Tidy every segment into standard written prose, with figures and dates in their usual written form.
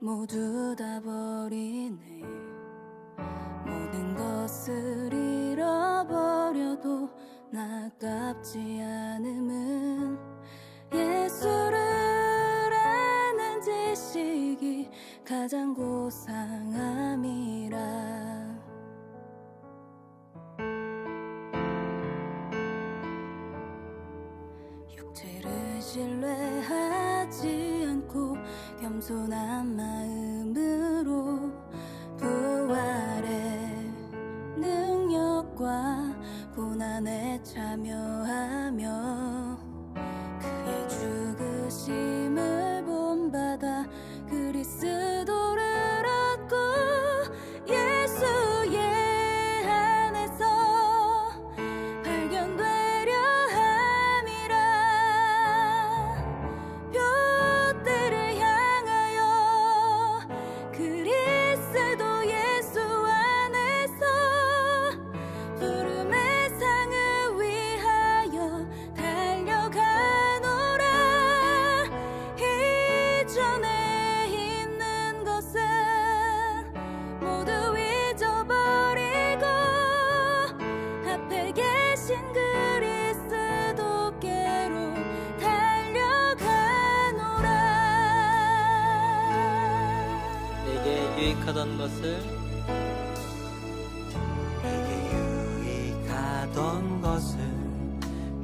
모두 다 버리네. 모든 것을 잃어버려도 나깝지 않음은 예수를 아는 지식이 가장 고상함이라. 육체를 신뢰하지 않고 겸손한 마음으로 부활의 능력과 고난에 참여하며 그의 죽으심을 본받아 그리스도를 얻고 예수의 안에서 발견되려 함이라. 뼈대를 향하여 그리스도 예수 안에서 부름의 상을 위하여 달려가노라. 이전에 있는 것은 모두 잊어버리고 앞에 계신 그리스도께로 달려가노라. 내게 유익하던 것을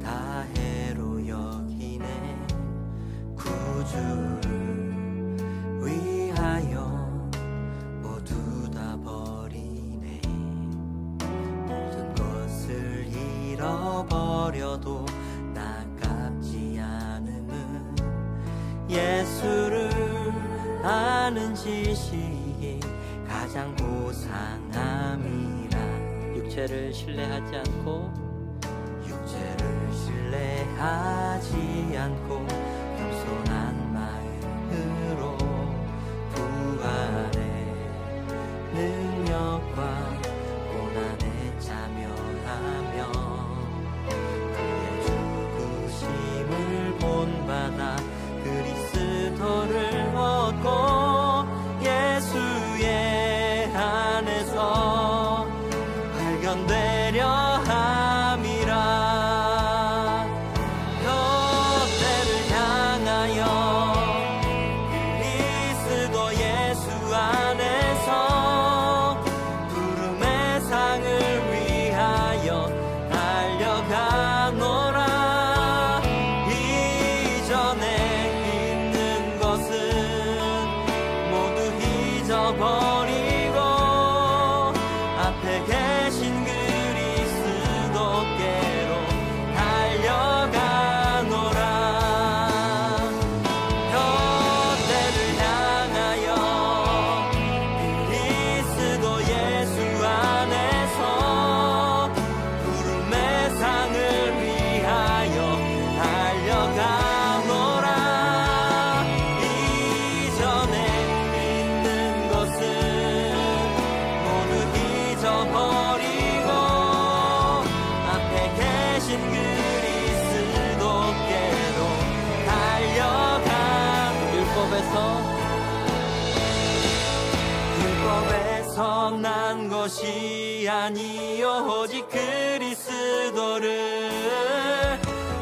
다 해로 여기네. 구주를 위하여 모두 다 버리네. 모든 것을 잃어버려도 나깝지 않음은 예수를 아는 지식이 가장 고상함이라. 육체를 신뢰하지 않고 신뢰하지 않고 겸손한 마음으로 부활의 능력과 고난에 참여하며 그의 죽으심을 본받아 그리스도를 얻고 예수의 안에서 발견되려 함이라. 뼈대를 향하여 그리스도 예수 안에서 부름의 상을 위하여 달려가노라. 이전에 있는 것은 모두 잊어버리고 앞에 계신 그리스도께로 달려가노라. 뼈대를 향하여 그리스도 예수 안에서 부름의 상을 위하여 달려가노라. 이전에 있는 것은 모두 잊어버리고 앞에 계신 그리스도께로 달려가. 율법에서 난 것이 아니요 오직 그리스도를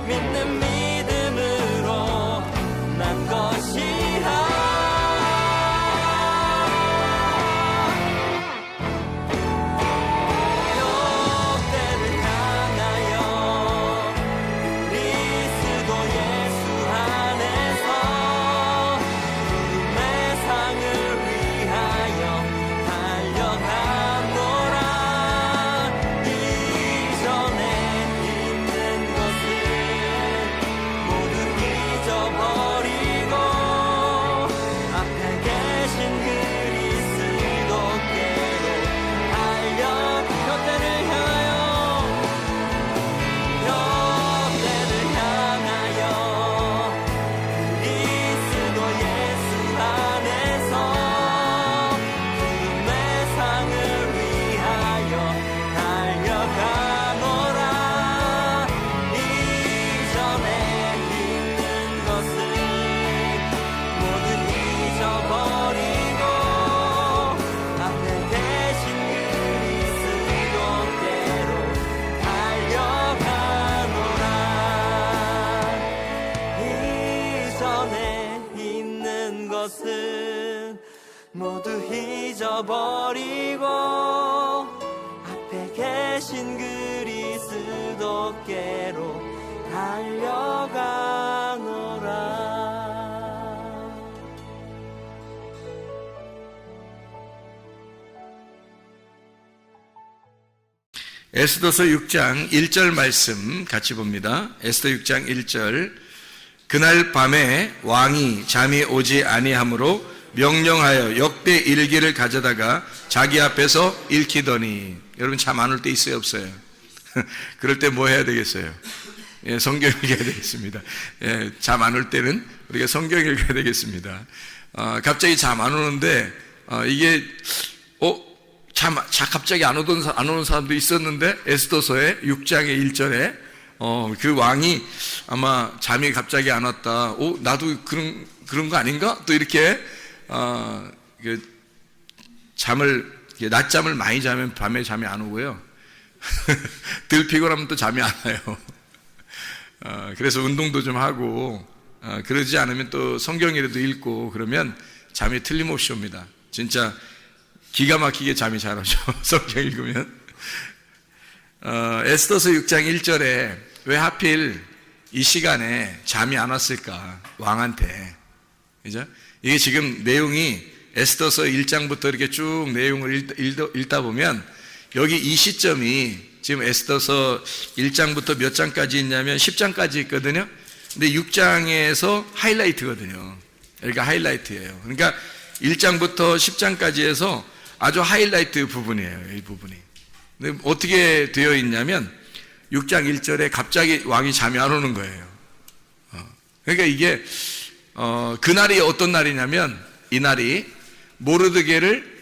믿는 믿음으로 난 것이라. 뼈대를 향하여 그리스도 예수 안에서 부름의 상을 위하여 달려가노라. 이전에 있는 것은 모두 잊어버리고 것은 모두 잊어버리고 앞에 계신 그리스도께로 달려가노라. 에스더서 6장 1절 말씀 같이 봅니다. 에스더 6장 1절. 그날 밤에 왕이 잠이 오지 아니하므로 명령하여 역대 일기를 가져다가 자기 앞에서 읽히더니. 여러분 잠 안 올 때 있어요, 없어요? 그럴 때 뭐 해야 되겠어요? 예, 성경 읽어야 되겠습니다. 예, 잠 안 올 때는 우리가 성경 읽어야 되겠습니다. 갑자기 잠 안 오는데 이게 갑자기 안 오는 사람도 있었는데 에스더서의 6장의 1절에 그 왕이 아마 잠이 갑자기 안 왔다. 나도 그런 거 아닌가? 또 이렇게 낮잠을 많이 자면 밤에 잠이 안 오고요. 덜 피곤하면 또 잠이 안 와요. 그래서 운동도 좀 하고 그러지 않으면 또 성경이라도 읽고 그러면 잠이 틀림없이 옵니다. 진짜 기가 막히게 잠이 잘 오죠. 성경 읽으면. 에스더서 6장 1절에 왜 하필 이 시간에 잠이 안 왔을까? 왕한테. 그죠? 이게 지금 내용이 에스더서 1장부터 이렇게 쭉 내용을 읽다 보면 여기 이 시점이 지금 에스더서 1장부터 몇 장까지 있냐면 10장까지 있거든요. 근데 6장에서 하이라이트거든요. 여기가 하이라이트예요. 그러니까 1장부터 10장까지 해서 아주 하이라이트 부분이에요. 이 부분이. 근데 어떻게 되어 있냐면 6장 1절에 갑자기 왕이 잠이 안 오는 거예요. 그러니까 이게 그날이 어떤 날이냐면 이 날이 모르드게를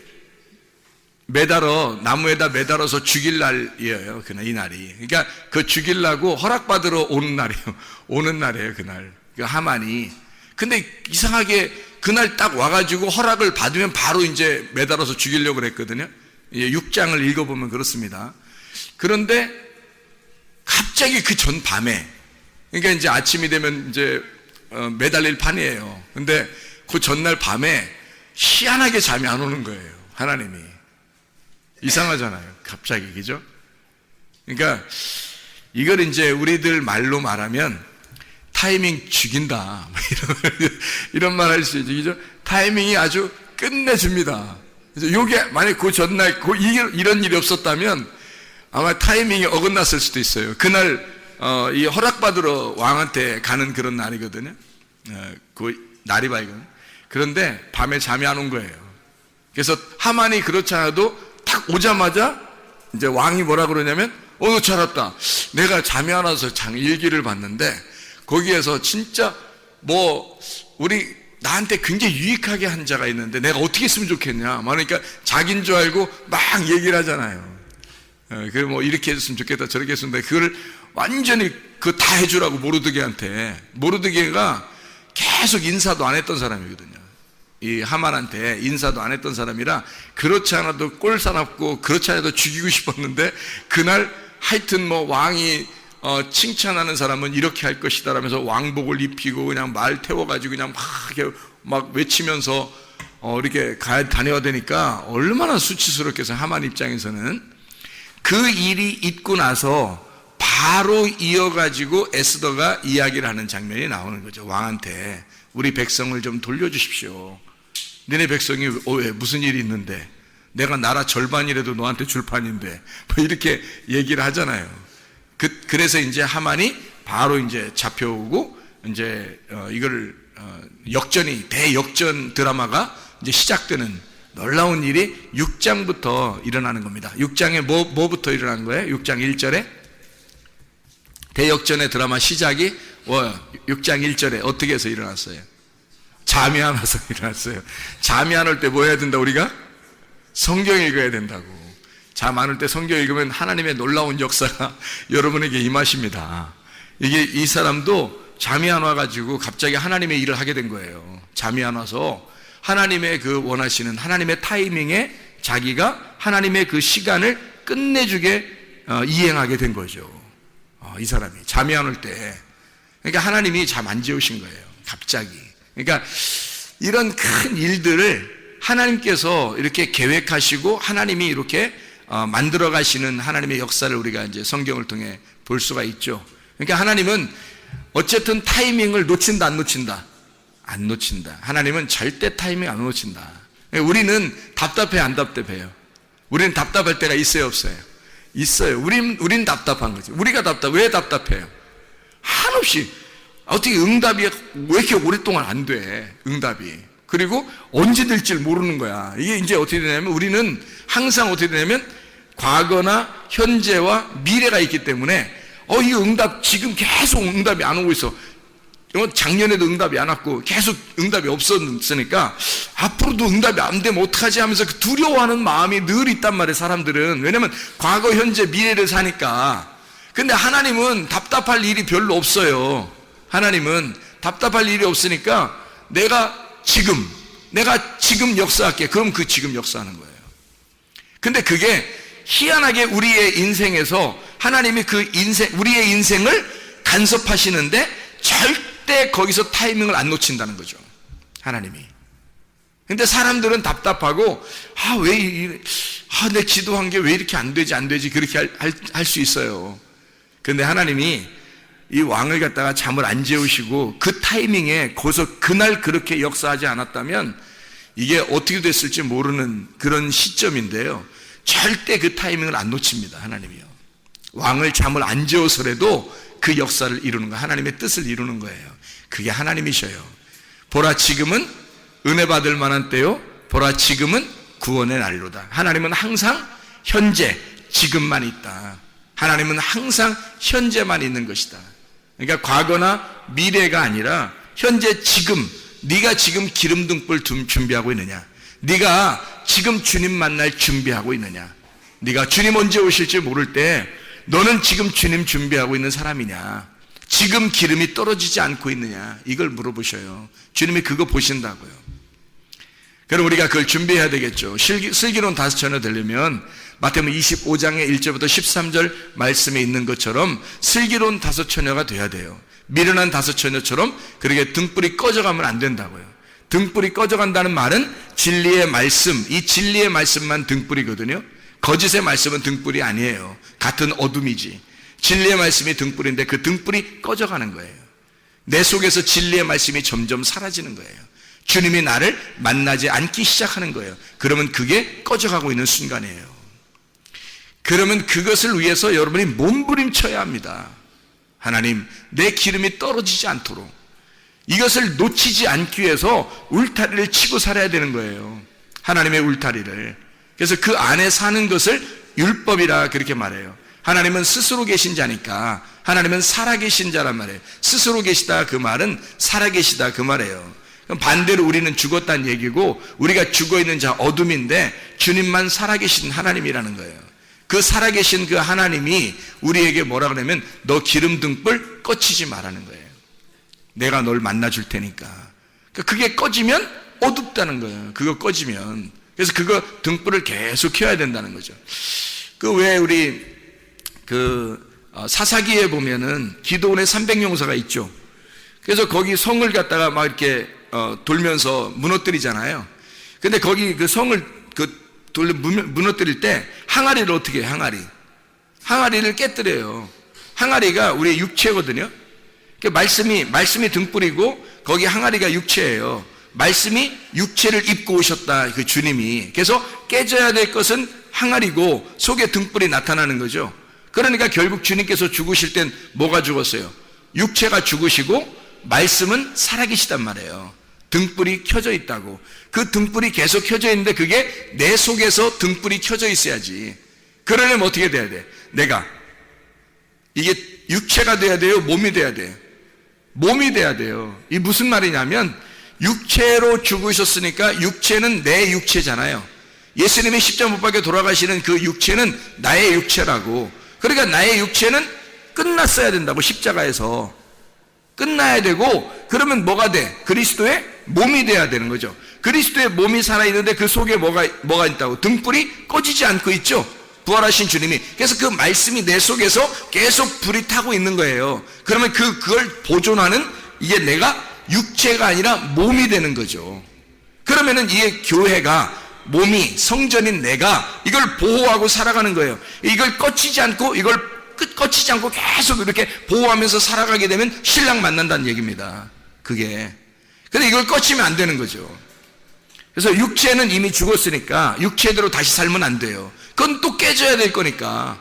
나무에다 매달아서 죽일 날이에요. 이 날이. 그러니까 그 죽이려고 허락받으러 오는 날이에요. 그날. 그 하만이. 근데 이상하게 그날 딱 와가지고 허락을 받으면 바로 이제 매달아서 죽이려고 그랬거든요. 6장을 읽어보면 그렇습니다. 그런데 갑자기 그 전 밤에, 그러니까 이제 아침이 되면 이제 매달릴 판이에요. 근데 그 전날 밤에 희한하게 잠이 안 오는 거예요. 하나님이. 이상하잖아요. 갑자기, 그죠? 그러니까 이걸 이제 우리들 말로 말하면 타이밍 죽인다. 이런 말 할 수 있죠. 그죠? 타이밍이 아주 끝내줍니다. 요게 만약 그 전날 이런 일이 없었다면 아마 타이밍이 어긋났을 수도 있어요. 그날 이 허락받으러 왕한테 가는 그런 날이거든요. 그 날이 밝은. 그런데 밤에 잠이 안 온 거예요. 그래서 하만이 그렇지 않아도 딱 오자마자 이제 왕이 뭐라 그러냐면 너 잘 왔다. 내가 잠이 안 와서 일기를 봤는데 거기에서 진짜 나한테 굉장히 유익하게 한 자가 있는데 내가 어떻게 했으면 좋겠냐. 그러니까 자기인 줄 알고 막 얘기를 하잖아요. 이렇게 해줬으면 좋겠다, 저렇게 했으면 좋겠다. 그걸 완전히 다 해주라고 모르드게가 계속 인사도 안 했던 사람이거든요. 이 하만한테 인사도 안 했던 사람이라 그렇지 않아도 꼴사납고 그렇지 않아도 죽이고 싶었는데 그날 하여튼 왕이 칭찬하는 사람은 이렇게 할 것이다 라면서 왕복을 입히고 그냥 말 태워가지고 그냥 막 외치면서 이렇게 다녀야 되니까 얼마나 수치스럽게 해서 하만 입장에서는 그 일이 있고 나서 바로 이어가지고 에스더가 이야기를 하는 장면이 나오는 거죠. 왕한테 우리 백성을 좀 돌려주십시오. 너네 백성이 왜 무슨 일이 있는데 내가 나라 절반이라도 너한테 줄 판인데 이렇게 얘기를 하잖아요. 그래서 이제 하만이 바로 이제 잡혀오고 이제 이걸 대역전 드라마가 이제 시작되는 놀라운 일이 6장부터 일어나는 겁니다. 6장에 뭐부터 일어난 거예요? 6장 1절에 대역전의 드라마 시작이 6장 1절에 어떻게 해서 일어났어요? 잠이 안 와서 일어났어요. 잠이 안 올 때 뭐 해야 된다 우리가? 성경 읽어야 된다고. 잠 안 올 때 성경 읽으면 하나님의 놀라운 역사가 여러분에게 임하십니다. 이 사람도 잠이 안 와가지고 갑자기 하나님의 일을 하게 된 거예요. 잠이 안 와서 하나님의 그 원하시는 하나님의 타이밍에 자기가 하나님의 그 시간을 끝내주게 이행하게 된 거죠. 이 사람이 잠이 안 올 때. 그러니까 하나님이 잠 안 재우신 거예요. 갑자기. 그러니까 이런 큰 일들을 하나님께서 이렇게 계획하시고 하나님이 이렇게 만들어 가시는 하나님의 역사를 우리가 이제 성경을 통해 볼 수가 있죠. 그러니까 하나님은 어쨌든 타이밍을 놓친다, 안 놓친다? 안 놓친다. 하나님은 절대 타이밍 안 놓친다. 우리는 답답해, 안 답답해요? 우리는 답답할 때가 있어요, 없어요? 있어요. 우린 답답한 거지. 우리가 왜 답답해요? 한없이 어떻게 응답이 왜 이렇게 오랫동안 안 돼? 응답이. 그리고 언제 될지 모르는 거야. 이게 이제 어떻게 되냐면 우리는 항상 어떻게 되냐면 과거나 현재와 미래가 있기 때문에 이 응답 지금 계속 응답이 안 오고 있어. 작년에도 응답이 안 왔고 계속 응답이 없었으니까 앞으로도 응답이 안 되면 어떡하지 하면서 그 두려워하는 마음이 늘 있단 말이에요, 사람들은. 왜냐면 과거, 현재, 미래를 사니까. 근데 하나님은 답답할 일이 별로 없어요. 하나님은 답답할 일이 없으니까 내가 지금 역사할게. 그럼 그 지금 역사하는 거예요. 근데 그게 희한하게 우리의 인생에서 하나님이 우리의 인생을 간섭하시는데 절대 거기서 타이밍을 안 놓친다는 거죠. 하나님이. 근데 사람들은 답답하고, 내 기도한 게 왜 이렇게 안 되지, 그렇게 할 수 있어요. 근데 하나님이 이 왕을 갖다가 잠을 안 재우시고 그 타이밍에 그날 그렇게 역사하지 않았다면 이게 어떻게 됐을지 모르는 그런 시점인데요. 절대 그 타이밍을 안 놓칩니다, 하나님이요. 왕을 잠을 안 재워서라도 그 역사를 이루는 거, 하나님의 뜻을 이루는 거예요. 그게 하나님이셔요. 보라, 지금은 은혜 받을 만한 때요. 보라, 지금은 구원의 날로다. 하나님은 항상 현재, 지금만 있다. 하나님은 항상 현재만 있는 것이다. 그러니까 과거나 미래가 아니라 현재, 지금. 네가 지금 기름등불 준비하고 있느냐? 네가 지금 주님 만날 준비하고 있느냐? 네가 주님 언제 오실지 모를 때 너는 지금 주님 준비하고 있는 사람이냐? 지금 기름이 떨어지지 않고 있느냐? 이걸 물어보셔요. 주님이 그거 보신다고요. 그럼 우리가 그걸 준비해야 되겠죠. 슬기로운 다섯 처녀 되려면 마태복음 25장의 1절부터 13절 말씀에 있는 것처럼 슬기로운 다섯 처녀가 돼야 돼요. 미련한 다섯 처녀처럼 그렇게 등불이 꺼져가면 안 된다고요. 등불이 꺼져간다는 말은 진리의 말씀, 이 진리의 말씀만 등불이거든요. 거짓의 말씀은 등불이 아니에요. 같은 어둠이지. 진리의 말씀이 등불인데 그 등불이 꺼져가는 거예요. 내 속에서 진리의 말씀이 점점 사라지는 거예요. 주님이 나를 만나지 않기 시작하는 거예요. 그러면 그게 꺼져가고 있는 순간이에요. 그러면 그것을 위해서 여러분이 몸부림쳐야 합니다. 하나님, 내 기름이 떨어지지 않도록 이것을 놓치지 않기 위해서 울타리를 치고 살아야 되는 거예요. 하나님의 울타리를. 그래서 그 안에 사는 것을 율법이라 그렇게 말해요. 하나님은 스스로 계신 자니까 하나님은 살아계신 자란 말이에요. 스스로 계시다 그 말은 살아계시다 그 말이에요. 그럼 반대로 우리는 죽었다는 얘기고 우리가 죽어있는 자 어둠인데 주님만 살아계신 하나님이라는 거예요. 그 살아계신 그 하나님이 우리에게 뭐라 그러냐면 너 기름등불 꺼치지 말라는 거예요. 내가 널 만나줄 테니까. 그게 꺼지면 어둡다는 거예요. 그거 꺼지면. 그래서 그거 등불을 계속 켜야 된다는 거죠. 그 왜 우리 사사기에 보면은 기도원의 300용사가 있죠. 그래서 거기 성을 갖다가 막 이렇게 돌면서 무너뜨리잖아요. 근데 거기 그 성을 무너뜨릴 때 항아리를 어떻게 해요? 항아리를 깨뜨려요. 항아리가 우리의 육체거든요. 말씀이 등불이고 거기 항아리가 육체예요. 말씀이 육체를 입고 오셨다, 그 주님이. 그래서 깨져야 될 것은 항아리고 속에 등불이 나타나는 거죠. 그러니까 결국 주님께서 죽으실 땐 뭐가 죽었어요? 육체가 죽으시고 말씀은 살아계시단 말이에요. 등불이 켜져 있다고. 그 등불이 계속 켜져 있는데 그게 내 속에서 등불이 켜져 있어야지. 그러려면 어떻게 돼야 돼? 내가 이게 육체가 돼야 돼요? 몸이 돼야 돼요? 몸이 돼야 돼요. 이 무슨 말이냐면 육체로 죽으셨으니까 육체는 내 육체잖아요. 예수님이 십자가 못 박혀 돌아가시는 그 육체는 나의 육체라고. 그러니까 나의 육체는 끝났어야 된다고. 십자가에서 끝나야 되고, 그러면 뭐가 돼? 그리스도의 몸이 돼야 되는 거죠. 그리스도의 몸이 살아있는데 그 속에 뭐가 있다고? 등불이 꺼지지 않고 있죠. 부활하신 주님이. 그래서 그 말씀이 내 속에서 계속 불이 타고 있는 거예요. 그러면 그걸 보존하는 이게 내가 육체가 아니라 몸이 되는 거죠. 그러면은 이 교회가 몸이 성전인 내가 이걸 보호하고 살아가는 거예요. 이걸 꺼치지 않고 꺼치지 않고 계속 이렇게 보호하면서 살아가게 되면 신랑 만난다는 얘기입니다. 그게. 근데 이걸 꺼치면 안 되는 거죠. 그래서 육체는 이미 죽었으니까 육체대로 다시 살면 안 돼요. 그건 또 깨져야 될 거니까.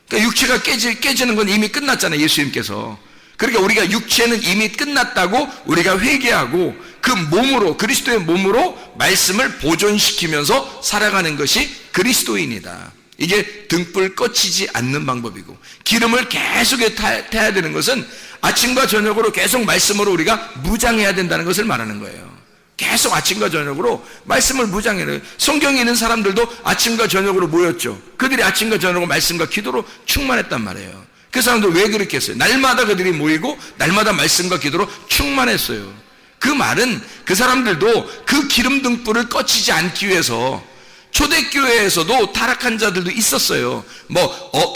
그러니까 육체가 깨지는 건 이미 끝났잖아요. 예수님께서. 그러니까 우리가 육체는 이미 끝났다고 우리가 회개하고 그 몸으로, 그리스도의 몸으로 말씀을 보존시키면서 살아가는 것이 그리스도인이다. 이게 등불 꺼치지 않는 방법이고, 기름을 계속 타야 되는 것은 아침과 저녁으로 계속 말씀으로 우리가 무장해야 된다는 것을 말하는 거예요. 계속 아침과 저녁으로 말씀을 무장해야 돼요. 성경에 있는 사람들도 아침과 저녁으로 모였죠. 그들이 아침과 저녁으로 말씀과 기도로 충만했단 말이에요. 그 사람들 왜 그렇게 했어요? 날마다 그들이 모이고 날마다 말씀과 기도로 충만했어요. 그 말은 그 사람들도 그 기름 등불을 꺼치지 않기 위해서, 초대교회에서도 타락한 자들도 있었어요.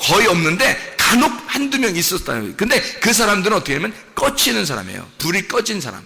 거의 없는데 간혹 한두 명 있었다. 근데 그 사람들은 어떻게 하면 꺼치는 사람이에요. 불이 꺼진 사람.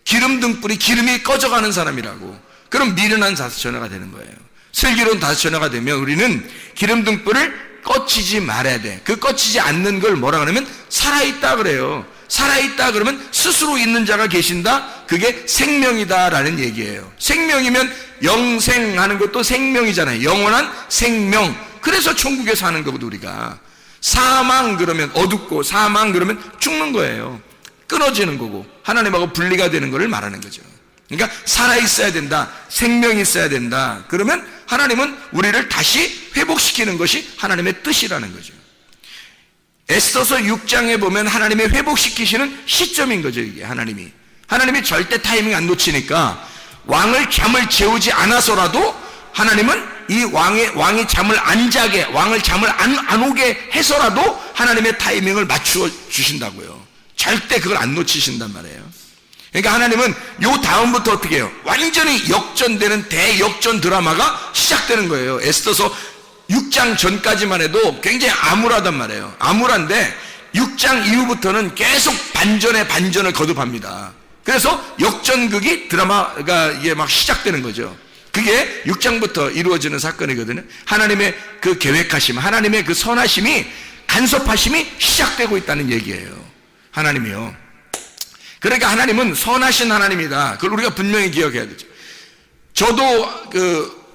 기름 등불이 기름이 꺼져가는 사람이라고. 그럼 미련한 다섯천하가 되는 거예요. 슬기로운 다섯천하가 되면 우리는 기름 등불을 꺼치지 말아야 돼. 그 꺼치지 않는 걸 뭐라 그러면 살아있다 그래요. 살아있다 그러면 스스로 있는 자가 계신다. 그게 생명이다라는 얘기예요. 생명이면 영생하는 것도 생명이잖아요. 영원한 생명. 그래서 천국에 사는 거거든 우리가. 사망 그러면 어둡고, 사망 그러면 죽는 거예요. 끊어지는 거고 하나님하고 분리가 되는 것을 말하는 거죠. 그러니까 살아있어야 된다. 생명이 있어야 된다. 그러면 하나님은 우리를 다시 회복시키는 것이 하나님의 뜻이라는 거죠. 에스더서 6장에 보면 하나님의 회복시키시는 시점인 거죠. 이게 하나님이 절대 타이밍 안 놓치니까 왕을 잠을 재우지 않아서라도 하나님은 이 왕이 잠을 안 자게, 왕을 잠을 안 오게 해서라도 하나님의 타이밍을 맞추어 주신다고요. 절대 그걸 안 놓치신단 말이에요. 그러니까 하나님은 요 다음부터 어떻게 해요? 완전히 역전되는 대역전 드라마가 시작되는 거예요. 에스더서 6장 전까지만 해도 굉장히 암울하단 말이에요. 암울한데 6장 이후부터는 계속 반전에 반전을 거듭합니다. 그래서 역전극이 드라마가 이게 막 시작되는 거죠. 그게 6장부터 이루어지는 사건이거든요. 하나님의 그 계획하심, 하나님의 그 선하심이, 간섭하심이 시작되고 있다는 얘기예요. 하나님이요. 그러니까 하나님은 선하신 하나님이다. 그걸 우리가 분명히 기억해야 되죠. 저도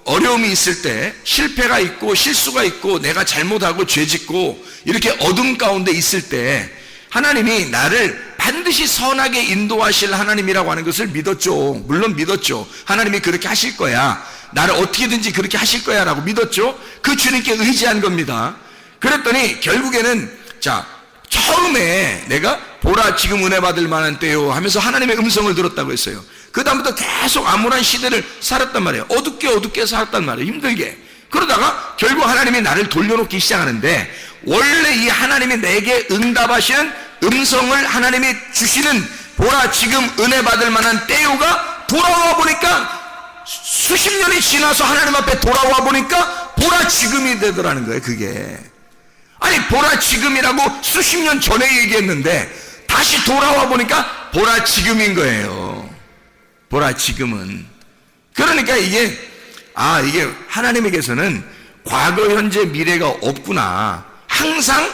어려움이 있을 때, 실패가 있고 실수가 있고 내가 잘못하고 죄짓고 이렇게 어둠 가운데 있을 때 하나님이 나를 반드시 선하게 인도하실 하나님이라고 하는 것을 믿었죠. 물론 믿었죠. 하나님이 그렇게 하실 거야. 나를 어떻게든지 그렇게 하실 거야 라고 믿었죠. 그 주님께 의지한 겁니다. 그랬더니 결국에는 처음에 내가 보라 지금 은혜 받을 만한 때요 하면서 하나님의 음성을 들었다고 했어요. 그 다음부터 계속 암울한 시대를 살았단 말이에요. 어둡게 살았단 말이에요. 힘들게. 그러다가 결국 하나님이 나를 돌려놓기 시작하는데, 원래 이 하나님이 내게 응답하시는 음성을 하나님이 주시는 보라 지금 은혜 받을 만한 때요가 돌아와 보니까, 수십 년이 지나서 하나님 앞에 돌아와 보니까 보라 지금이 되더라는 거예요. 그게 아니 보라 지금이라고 수십 년 전에 얘기했는데 다시 돌아와 보니까 보라 지금인 거예요. 보라 지금은. 그러니까 이게 하나님에게서는 과거 현재 미래가 없구나, 항상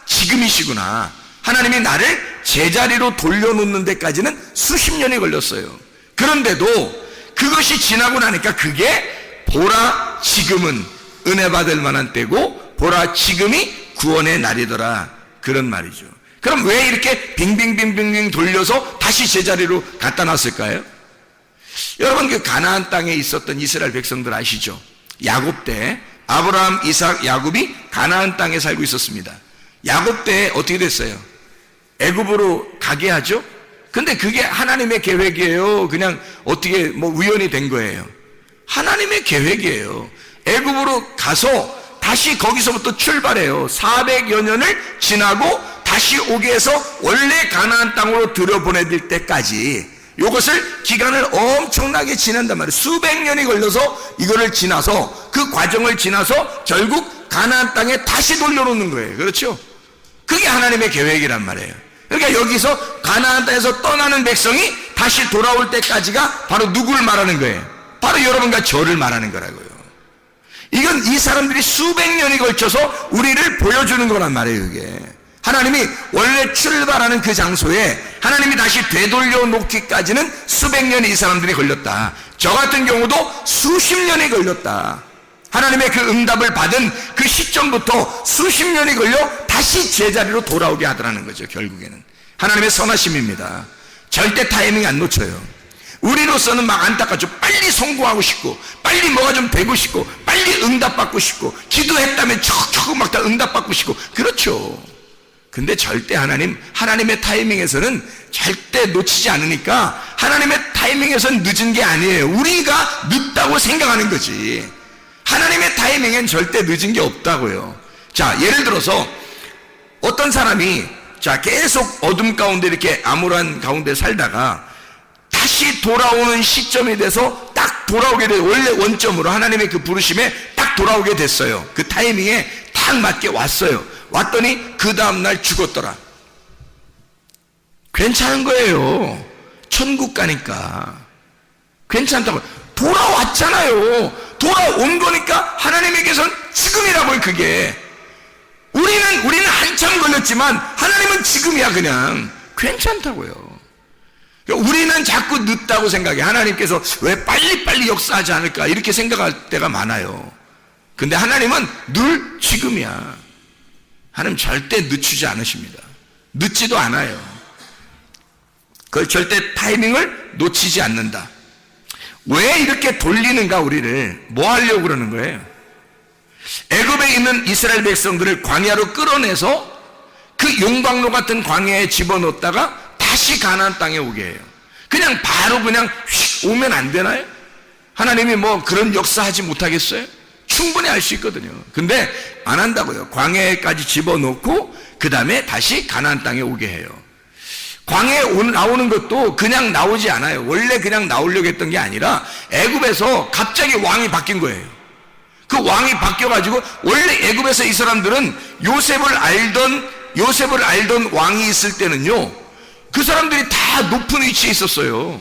지금이시구나. 하나님이 나를 제자리로 돌려놓는 데까지는 수십 년이 걸렸어요. 그런데도 그것이 지나고 나니까 그게 보라 지금은 은혜 받을 만한 때고 보라 지금이 구원의 날이더라, 그런 말이죠. 그럼 왜 이렇게 빙빙빙빙 돌려서 다시 제자리로 갖다 놨을까요? 여러분, 그 가나안 땅에 있었던 이스라엘 백성들 아시죠? 야곱 때 아브라함, 이삭, 야곱이 가나안 땅에 살고 있었습니다. 야곱 때 어떻게 됐어요? 애굽으로 가게 하죠? 근데 그게 하나님의 계획이에요? 그냥 어떻게 우연히 된 거예요? 하나님의 계획이에요. 애굽으로 가서 다시 거기서부터 출발해요. 400여 년을 지나고 다시 오게 해서 원래 가나안 땅으로 들여보내질 때까지 이것을 기간을 엄청나게 지난단 말이에요. 수백 년이 걸려서 이거를 지나서, 그 과정을 지나서 결국 가나안 땅에 다시 돌려놓는 거예요. 그렇죠? 그게 하나님의 계획이란 말이에요. 그러니까 여기서 가나안 땅에서 떠나는 백성이 다시 돌아올 때까지가 바로 누구를 말하는 거예요? 바로 여러분과 저를 말하는 거라고요. 이건 이 사람들이 수백 년이 걸쳐서 우리를 보여주는 거란 말이에요. 이게 하나님이 원래 출발하는 그 장소에 하나님이 다시 되돌려 놓기까지는 수백 년이 이 사람들이 걸렸다. 저 같은 경우도 수십 년이 걸렸다. 하나님의 그 응답을 받은 그 시점부터 수십 년이 걸려 다시 제자리로 돌아오게 하더라는 거죠. 결국에는 하나님의 선하심입니다. 절대 타이밍 안 놓쳐요. 우리로서는 막 안타깝죠. 빨리 성공하고 싶고 빨리 뭐가 좀 되고 싶고 빨리 응답받고 싶고 기도했다면 척척 막 다 응답받고 싶고 그렇죠. 근데 절대 하나님의 타이밍에서는 절대 놓치지 않으니까 하나님의 타이밍에서는 늦은 게 아니에요. 우리가 늦다고 생각하는 거지. 하나님의 타이밍엔 절대 늦은 게 없다고요. 자, 예를 들어서 어떤 사람이 계속 어둠 가운데 이렇게 암울한 가운데 살다가 다시 돌아오는 시점이 돼서 딱 돌아오게 돼요. 원래 원점으로 하나님의 그 부르심에 딱 돌아오게 됐어요. 그 타이밍에 딱 맞게 왔어요. 왔더니 그 다음날 죽었더라. 괜찮은 거예요. 천국 가니까 괜찮다고. 돌아왔잖아요. 돌아온 거니까 하나님에게선 지금이라고요. 그게 우리는 한참 걸렸지만 하나님은 지금이야. 그냥 괜찮다고요. 우리는 자꾸 늦다고 생각해. 하나님께서 왜 빨리빨리 역사하지 않을까 이렇게 생각할 때가 많아요. 근데 하나님은 늘 지금이야. 하나님 절대 늦추지 않으십니다. 늦지도 않아요. 그걸 절대 타이밍을 놓치지 않는다. 왜 이렇게 돌리는가? 우리를 뭐 하려고 그러는 거예요? 애굽에 있는 이스라엘 백성들을 광야로 끌어내서 그 용광로 같은 광야에 집어넣었다가 다시 가나안 땅에 오게 해요. 그냥 바로 그냥 휙 오면 안 되나요? 하나님이 뭐 그런 역사 하지 못하겠어요? 충분히 할 수 있거든요. 근데 안 한다고요. 광야에까지 집어넣고 그 다음에 다시 가나안 땅에 오게 해요. 광야에 나오는 것도 그냥 나오지 않아요. 원래 그냥 나오려고 했던 게 아니라 애굽에서 갑자기 왕이 바뀐 거예요. 그 왕이 바뀌어가지고 원래 애굽에서 이 사람들은 요셉을 알던 왕이 있을 때는요, 그 사람들이 다 높은 위치에 있었어요.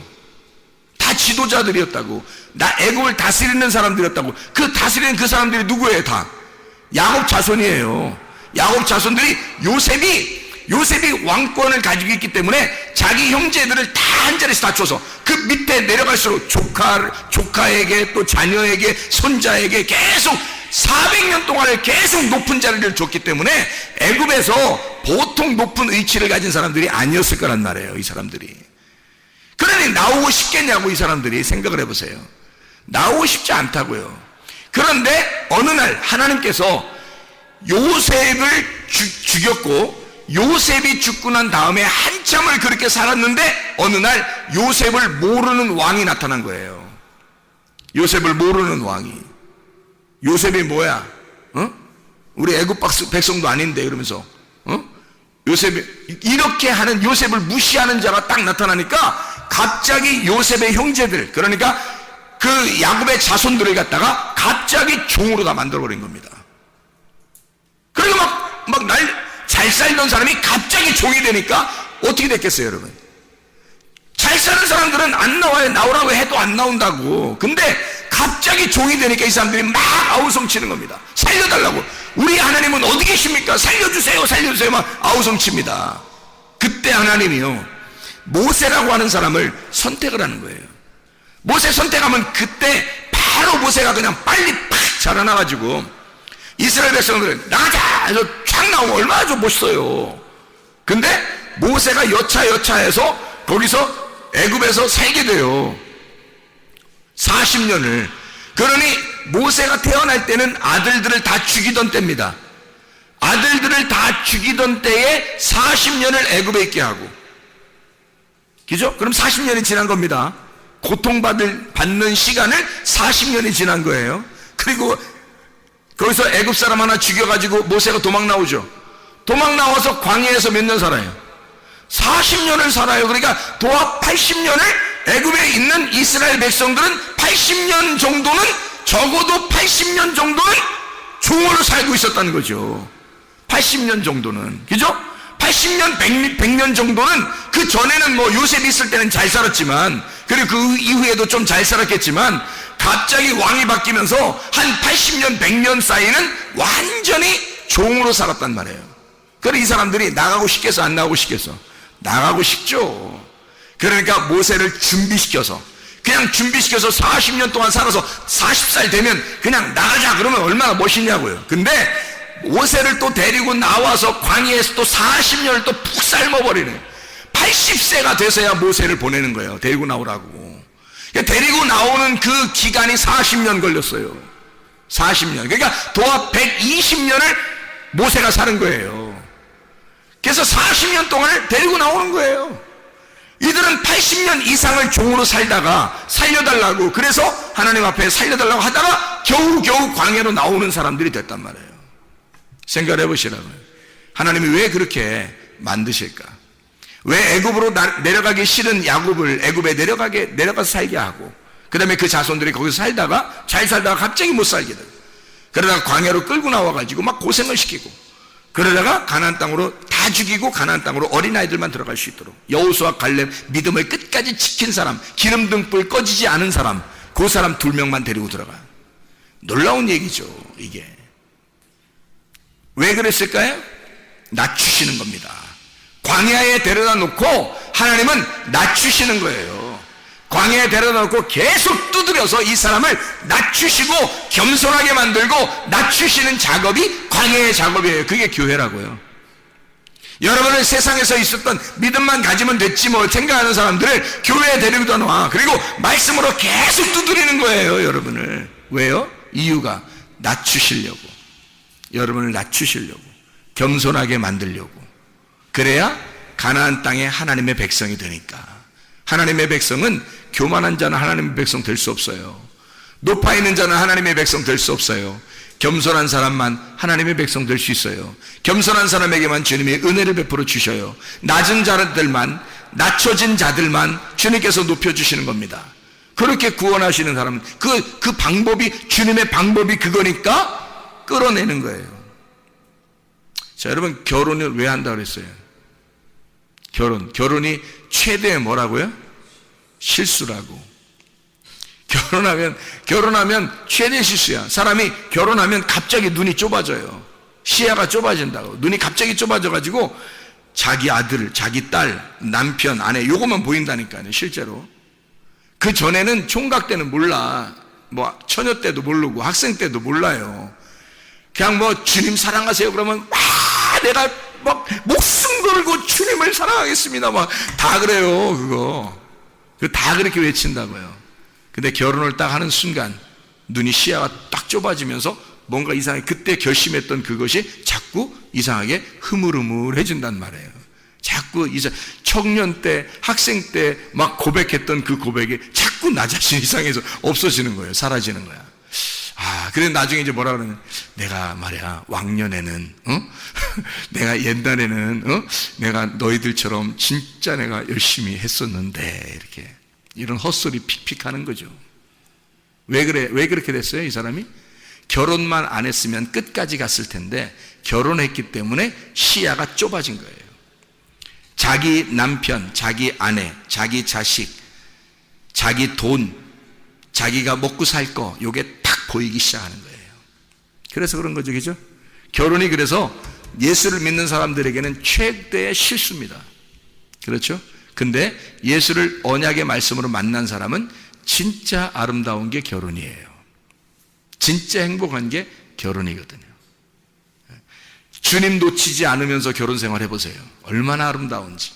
다 지도자들이었다고. 애굽을 다스리는 사람들이었다고. 그 다스리는 그 사람들이 누구예요? 다 야곱 자손이에요. 야곱 자손들이 요셉이 왕권을 가지고 있기 때문에 자기 형제들을 다 한 자리에서 다 줘서 그 밑에 내려갈수록 조카에게 또 자녀에게 손자에게 계속 400년 동안을 계속 높은 자리를 줬기 때문에 애굽에서 보통 높은 위치를 가진 사람들이 아니었을 거란 말이에요. 이 사람들이. 그러니 나오고 싶겠냐고. 이 사람들이 생각을 해보세요. 나오고 싶지 않다고요. 그런데 어느 날 하나님께서 요셉을 죽였고, 요셉이 죽고 난 다음에 한참을 그렇게 살았는데 어느 날 요셉을 모르는 왕이 나타난 거예요. 요셉을 모르는 왕이. 요셉이 뭐야? 우리 애굽 백성도 아닌데 이러면서 요셉이 이렇게 하는, 요셉을 무시하는 자가 딱 나타나니까 갑자기 요셉의 형제들, 그러니까 그 야곱의 자손들을 갖다가 갑자기 종으로 다 만들어버린 겁니다. 그리고 막 잘 살던 사람이 갑자기 종이 되니까 어떻게 됐겠어요, 여러분? 잘 사는 사람들은 안 나와요. 나오라고 해도 안 나온다고. 근데 갑자기 종이 되니까 이 사람들이 막 아우성치는 겁니다. 살려달라고. 우리 하나님은 어디 계십니까? 살려주세요, 살려주세요. 막 아우성칩니다. 그때 하나님이요, 모세라고 하는 사람을 선택을 하는 거예요. 모세 선택하면 그때 바로 모세가 그냥 빨리 팍 자라나가지고 이스라엘 백성들은 나가자 해서 촥 나오면 얼마나 좀 멋있어요. 근데 모세가 여차해서 거기서 애굽에서 살게 돼요. 40년을. 그러니 모세가 태어날 때는 아들들을 다 죽이던 때입니다. 아들들을 다 죽이던 때에 40년을 애굽에 있게 하고, 그죠? 그럼 40년이 지난 겁니다. 고통받는 시간을 40년이 지난 거예요. 그리고 거기서 애굽 사람 하나 죽여가지고 모세가 도망 나오죠. 도망 나와서 광야에서 몇 년 살아요? 40년을 살아요. 그러니까 도합 80년을 애굽에 있는 이스라엘 백성들은 80년 정도는, 적어도 80년 정도는 종으로 살고 있었다는 거죠. 80년 정도는, 그죠? 80년, 100년 정도는 그 전에는 뭐 요셉이 있을 때는 잘 살았지만, 그리고 그 이후에도 좀 잘 살았겠지만, 갑자기 왕이 바뀌면서 한 80년, 100년 사이는 완전히 종으로 살았단 말이에요. 그래서 이 사람들이 나가고 싶겠어, 안 나가고 싶겠어? 나가고 싶죠. 그러니까 모세를 준비시켜서, 그냥 준비시켜서 40년 동안 살아서 40살 되면 그냥 나가자 그러면 얼마나 멋있냐고요. 근데 모세를 또 데리고 나와서 광야에서 또 40년을 또 푹 삶아버리네. 80세가 돼서야 모세를 보내는 거예요. 데리고 나오라고. 그러니까 데리고 나오는 그 기간이 40년 걸렸어요. 40년. 그러니까 도합 120년을 모세가 사는 거예요. 그래서 40년 동안을 데리고 나오는 거예요. 이들은 80년 이상을 종으로 살다가 살려달라고, 그래서 하나님 앞에 살려달라고 하다가 겨우겨우 광야로 나오는 사람들이 됐단 말이에요. 생각해 보시라고요. 하나님이 왜 그렇게 만드실까? 왜 애굽으로 내려가기 싫은 야곱을 애굽에 내려가서 살게 하고, 그 다음에 그 자손들이 거기서 살다가 잘 살다가 갑자기 못 살게 되고, 그러다가 광야로 끌고 나와가지고 막 고생을 시키고, 그러다가 가나안 땅으로 다 죽이고 가나안 땅으로 어린아이들만 들어갈 수 있도록, 여호수아 갈렙 믿음을 끝까지 지킨 사람, 기름등불 꺼지지 않은 사람, 그 사람 2명만 데리고 들어가. 놀라운 얘기죠. 이게 왜 그랬을까요? 낮추시는 겁니다. 광야에 데려다 놓고 하나님은 낮추시는 거예요. 광야에 데려다 놓고 계속 두드려서 이 사람을 낮추시고 겸손하게 만들고 낮추시는 작업이 광야의 작업이에요. 그게 교회라고요. 여러분은 세상에서 있었던 믿음만 가지면 됐지 뭐 생각하는 사람들을 교회에 데리고 놔. 그리고 말씀으로 계속 두드리는 거예요. 여러분을. 왜요? 이유가 낮추시려고. 여러분을 낮추시려고, 겸손하게 만들려고. 그래야 가나안 땅에 하나님의 백성이 되니까. 하나님의 백성은 교만한 자는 하나님의 백성 될 수 없어요. 높아 있는 자는 하나님의 백성 될 수 없어요. 겸손한 사람만 하나님의 백성 될 수 있어요. 겸손한 사람에게만 주님이 은혜를 베풀어 주셔요. 낮은 자들만, 낮춰진 자들만 주님께서 높여주시는 겁니다. 그렇게 구원하시는 사람은 그 방법이, 주님의 방법이 그거니까 끌어내는 거예요. 자, 여러분, 결혼을 왜 한다고 그랬어요? 결혼이 최대의 뭐라고요? 실수라고. 결혼하면 최대 실수야. 사람이 결혼하면 갑자기 눈이 좁아져요. 시야가 좁아진다고. 눈이 갑자기 좁아져가지고 자기 아들, 자기 딸, 남편, 아내 요것만 보인다니까요. 실제로. 그 전에는 총각 때는 몰라. 뭐 처녀 때도 모르고 학생 때도 몰라요. 그냥 뭐 주님 사랑하세요 그러면 와 내가 막 목숨 걸고 주님을 사랑하겠습니다 막 다 그래요. 그거 다 그렇게 외친다고요. 근데 결혼을 딱 하는 순간 눈이, 시야가 딱 좁아지면서 뭔가 이상하게 그때 결심했던 그것이 자꾸 이상하게 흐물흐물해진단 말이에요. 자꾸 청년 때, 학생 때 막 고백했던 그 고백이 자꾸 나 자신 이상해서 없어지는 거예요. 사라지는 거야. 그래 나중에 이제 뭐라 그러면, 내가 말이야 왕년에는 내가 옛날에는 내가 너희들처럼 진짜 내가 열심히 했었는데, 이렇게 이런 헛소리 픽픽 하는 거죠. 왜 그렇게 됐어요? 이 사람이 결혼만 안 했으면 끝까지 갔을 텐데 결혼했기 때문에 시야가 좁아진 거예요. 자기 남편, 자기 아내, 자기 자식, 자기 돈, 자기가 먹고 살 거, 요게 탁 보이기 시작하는 거예요. 그래서 그런 거죠, 그죠? 결혼이 그래서 예수를 믿는 사람들에게는 최대의 실수입니다. 그렇죠? 근데 예수를 언약의 말씀으로 만난 사람은 진짜 아름다운 게 결혼이에요. 진짜 행복한 게 결혼이거든요. 주님 놓치지 않으면서 결혼 생활 해보세요. 얼마나 아름다운지.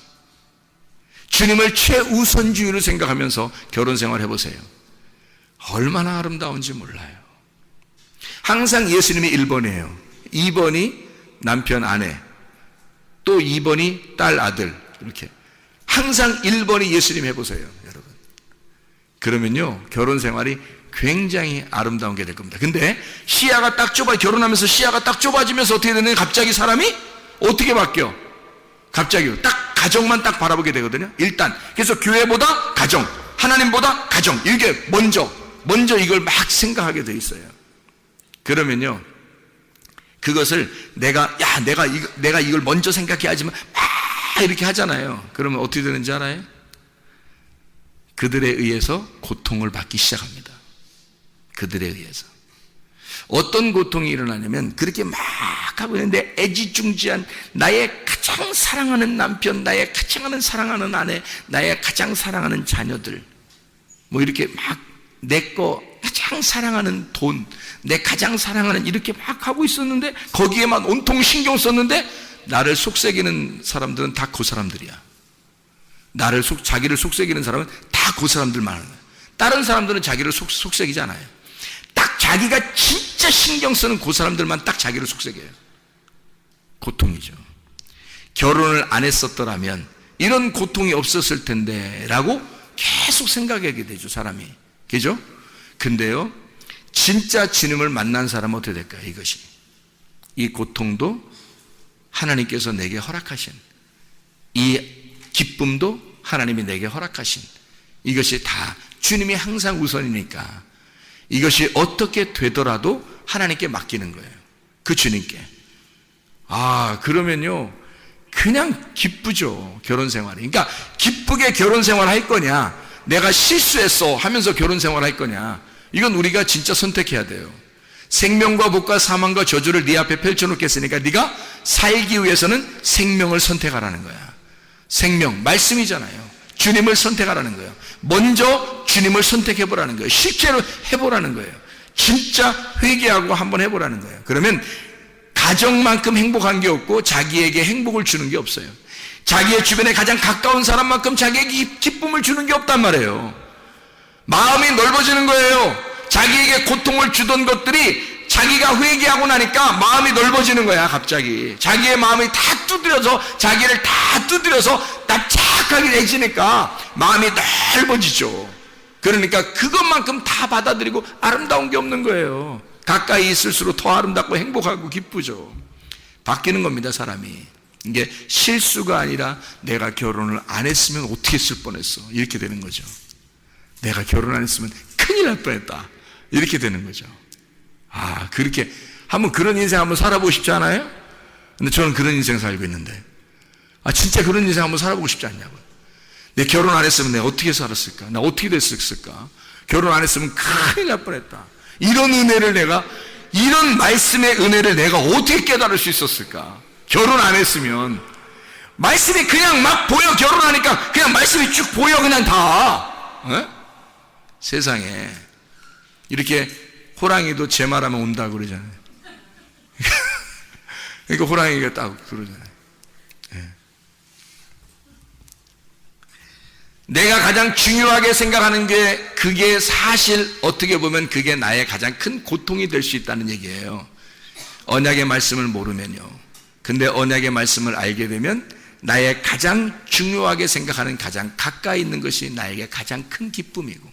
주님을 최우선주의로 생각하면서 결혼 생활 해보세요. 얼마나 아름다운지 몰라요. 항상 예수님이 1번이에요. 2번이 남편, 아내, 또 2번이 딸, 아들. 이렇게 항상 1번이 예수님 해보세요, 여러분. 그러면요 결혼 생활이 굉장히 아름다운 게 될 겁니다. 근데 시야가 딱 결혼하면서 시야가 딱 좁아지면서 어떻게 되느냐, 갑자기 사람이 어떻게 바뀌어? 갑자기 딱 가정만 딱 바라보게 되거든요. 일단 그래서 교회보다 가정, 하나님보다 가정, 이게 먼저 이걸 막 생각하게 돼 있어요. 그러면요 그것을 내가 이걸 먼저 생각해야지만 막 이렇게 하잖아요. 그러면 어떻게 되는지 알아요? 그들에 의해서 고통을 받기 시작합니다. 그들에 의해서. 어떤 고통이 일어나냐면 그렇게 막 하고 있는데 애지중지한 나의 가장 사랑하는 남편, 나의 가장 사랑하는 아내, 나의 가장 사랑하는 자녀들, 뭐 이렇게 막 내 거 가장 사랑하는 돈, 내 가장 사랑하는 이렇게 막 하고 있었는데 거기에만 온통 신경 썼는데 나를 속삭이는 사람들은 다 그 사람들이야. 자기를 속삭이는 사람은 다 그 사람들만 하는 거야. 다른 사람들은 자기를 속삭이지 않아요. 딱 자기가 진짜 신경 쓰는 그 사람들만 딱 자기를 속삭여요. 고통이죠. 결혼을 안 했었더라면 이런 고통이 없었을 텐데 라고 계속 생각하게 되죠, 사람이. 그죠? 근데요, 진짜 주님을 만난 사람은 어떻게 될까요? 이것이, 이 고통도 하나님께서 내게 허락하신, 이 기쁨도 하나님이 내게 허락하신, 이것이 다 주님이 항상 우선이니까 이것이 어떻게 되더라도 하나님께 맡기는 거예요. 그 주님께. 그러면요 그냥 기쁘죠, 결혼 생활이. 그러니까 기쁘게 결혼 생활 할 거냐, 내가 실수했어 하면서 결혼 생활 할 거냐, 이건 우리가 진짜 선택해야 돼요. 생명과 복과 사망과 저주를 네 앞에 펼쳐놓겠으니까 네가 살기 위해서는 생명을 선택하라는 거야. 생명, 말씀이잖아요. 주님을 선택하라는 거예요. 먼저 주님을 선택해보라는 거예요. 실제로 해보라는 거예요. 진짜 회개하고 한번 해보라는 거예요. 그러면 가정만큼 행복한 게 없고 자기에게 행복을 주는 게 없어요. 자기의 주변에 가장 가까운 사람만큼 자기에게 기쁨을 주는 게 없단 말이에요. 마음이 넓어지는 거예요. 자기에게 고통을 주던 것들이 자기가 회개하고 나니까 마음이 넓어지는 거야. 갑자기 자기의 마음이 다 두드려서, 자기를 다 두드려서 납작하게 내지니까 마음이 넓어지죠. 그러니까 그것만큼 다 받아들이고 아름다운 게 없는 거예요. 가까이 있을수록 더 아름답고 행복하고 기쁘죠. 바뀌는 겁니다, 사람이. 이게 실수가 아니라 내가 결혼을 안 했으면 어떻게 했을 뻔했어, 이렇게 되는 거죠. 내가 결혼 안 했으면 큰일 날 뻔했다, 이렇게 되는 거죠. 그렇게 한번 그런 인생 한번 살아보고 싶지 않아요? 근데 저는 그런 인생 살고 있는데, 진짜 그런 인생 한번 살아보고 싶지 않냐고요. 내 결혼 안 했으면 내가 어떻게 살았을까, 나 어떻게 됐을까, 결혼 안 했으면 큰일 날 뻔했다, 이런 은혜를 내가, 이런 말씀의 은혜를 내가 어떻게 깨달을 수 있었을까. 결혼 안 했으면 말씀이 그냥 막 보여. 결혼하니까 그냥 말씀이 쭉 보여, 그냥 다. 세상에 이렇게 호랑이도 제 말하면 온다고 그러잖아요. 그러니까 호랑이가 딱 그러잖아요. 내가 가장 중요하게 생각하는 게, 그게 사실 어떻게 보면 그게 나의 가장 큰 고통이 될 수 있다는 얘기예요. 언약의 말씀을 모르면요. 근데 언약의 말씀을 알게 되면 나의 가장 중요하게 생각하는, 가장 가까이 있는 것이 나에게 가장 큰 기쁨이고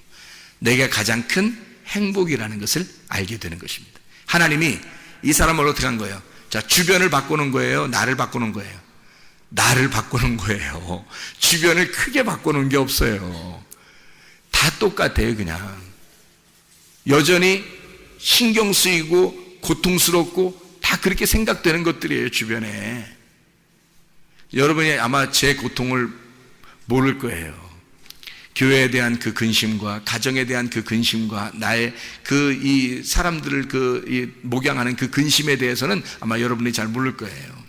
내게 가장 큰 행복이라는 것을 알게 되는 것입니다. 하나님이 이 사람을 어떻게 한 거예요? 자, 주변을 바꾸는 거예요? 나를 바꾸는 거예요? 나를 바꾸는 거예요. 주변을 크게 바꾸는 게 없어요. 다 똑같아요. 그냥 여전히 신경 쓰이고 고통스럽고 다 그렇게 생각되는 것들이에요, 주변에. 여러분이 아마 제 고통을 모를 거예요. 교회에 대한 그 근심과 가정에 대한 그 근심과 나의 이 사람들을 이 목양하는 그 근심에 대해서는 아마 여러분이 잘 모를 거예요.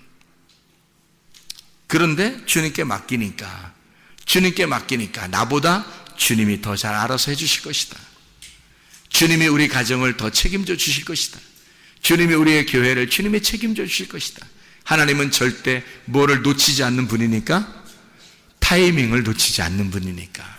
그런데 주님께 맡기니까 나보다 주님이 더 잘 알아서 해주실 것이다. 주님이 우리 가정을 더 책임져 주실 것이다. 주님이 우리의 교회를 주님이 책임져 주실 것이다. 하나님은 절대 뭐를 놓치지 않는 분이니까, 타이밍을 놓치지 않는 분이니까.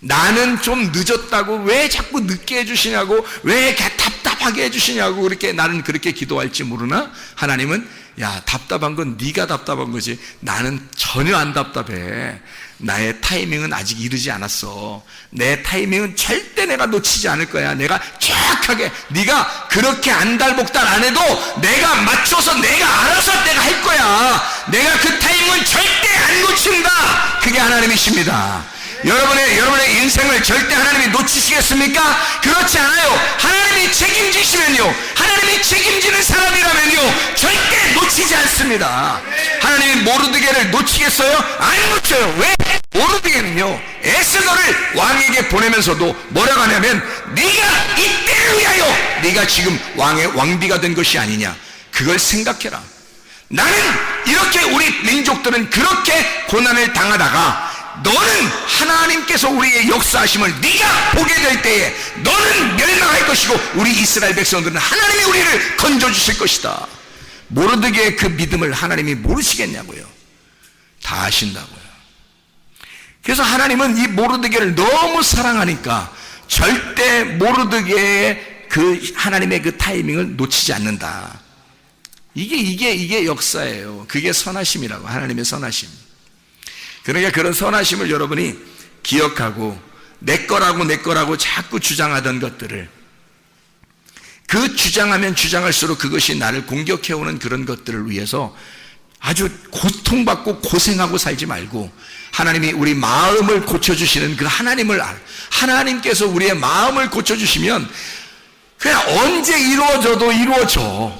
나는 좀 늦었다고 왜 자꾸 늦게 해주시냐고, 왜 답답하게 해주시냐고 그렇게 나는 그렇게 기도할지 모르나, 하나님은 야, 답답한 건 네가 답답한 거지 나는 전혀 안 답답해. 나의 타이밍은 아직 이르지 않았어. 내 타이밍은 절대 내가 놓치지 않을 거야. 내가 정확하게, 네가 그렇게 안달복달 안 해도 내가 맞춰서 내가 알아서 내가 할 거야. 내가 그 타이밍은 절대 안 놓친다. 그게 하나님이십니다. 여러분의 인생을 절대 하나님이 놓치시겠습니까? 그렇지 않아요. 하나님이 책임지시면요, 하나님이 책임지는 사람이라면요, 절대 놓치지 않습니다. 하나님이 모르드게를 놓치겠어요? 안 놓쳐요. 왜? 모르드게는요, 에스더를 왕에게 보내면서도 뭐라고 하냐면, 네가 이때를 위하여 네가 지금 왕비가 된 것이 아니냐, 그걸 생각해라. 나는 이렇게 우리 민족들은 그렇게 고난을 당하다가 너는 하나님께서 우리의 역사하심을 네가 보게 될 때에 너는 멸망할 것이고 우리 이스라엘 백성들은 하나님이 우리를 건져주실 것이다. 모르드게의 그 믿음을 하나님이 모르시겠냐고요. 다 아신다고요. 그래서 하나님은 이 모르드게를 너무 사랑하니까 절대 모르드게의 그 하나님의 그 타이밍을 놓치지 않는다. 이게 역사예요. 그게 선하심이라고, 하나님의 선하심. 그러니까 그런 선하심을 여러분이 기억하고 내 거라고 자꾸 주장하던 것들을, 그 주장하면 주장할수록 그것이 나를 공격해오는 그런 것들을 위해서 아주 고통받고 고생하고 살지 말고, 하나님이 우리 마음을 고쳐주시는 그 하나님을 하나님께서 우리의 마음을 고쳐주시면 그냥 언제 이루어져도 이루어져.